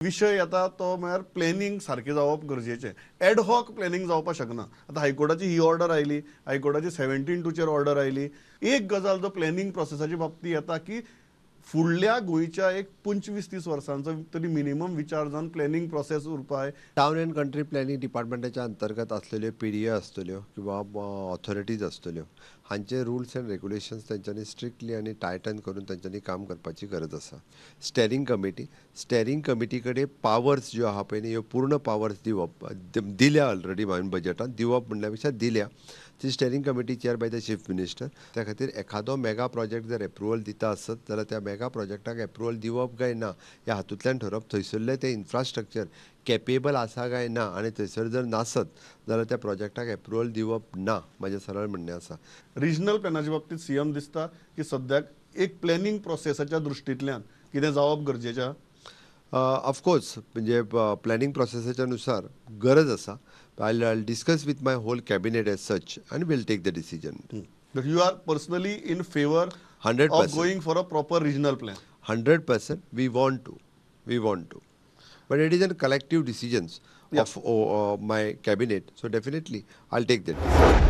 विषय येता तो म्हळ्यार प्लॅनिंग सारकें जावप गरजेचें. एडहॉक प्लॅनिंग जावपाक शकना. आतां हायकोर्टाची ही ऑर्डर आयली, हायकोर्टाची 17/2 ऑर्डर आयली. एक गजाल जो प्लॅनिंग प्रोसेसाच्या बाबतींत येता की फुडल्या गोंयच्या एक 25-30 वर्सांचो तरी मिनिमम विचार जावन प्लॅनिंग प्रोसेस उरपाय. टाउन अँड कंट्री प्लॅनिंग डिपार्टमेंटाच्या अंतर्गत असलेल्यो पीडीए आसतल्यो किंवा ऑथॉरिटीज आसतल्यो हांचे रुल्स अँड रेग्युलेशन्स तेंच्यांनी स्ट्रिक्टली आनी टायटन करून तेंच्यांनी काम करपाची गरज आसा. स्टेरींग कमिटी कडेन पावर्स ज्यो आहा पळय न्ही ह्यो पूर्ण पावर्स दिवप दिल्या ऑलरेडी हांवें बजटांत दिवप म्हणल्या पेक्षा दिल्या. ती steering committee chair by the chief minister. त्या खातीर एखादो मेगा प्रोजेक्ट जर एप्रुवल दिता आसत जाल्यार त्या मेगा प्रोजेक्टाक एप्रुवल दिवप काय ना ह्या हातूंतल्यान ठरप. थंयसरलें तें इन्फ्रास्ट्रक्चर कॅपेबल आसा काय ना आनी थंयसर जर नासत जाल्यार त्या प्रोजेक्टाक एप्रुवल दिवप ना म्हजें सरळ म्हणणें आसा. रिजनल प्लॅनाच्या बाबतींत सीएम दिसता की सद्याक एक प्लॅनिंग प्रोसेसाच्या दृश्टींतल्यान कितें जावप गरजेचें आहा. ऑफकोर्स म्हणजे प्लॅनिंग प्रोसेसाच्या नुसार गरज आसा. I discuss with my whole cabinet as such आनी will take the decision. But you are personally in favor 100%. of going for a proper regional plan. 100% we want to. But it is a collective decisions of my cabinet. So definitely I'll take that decision.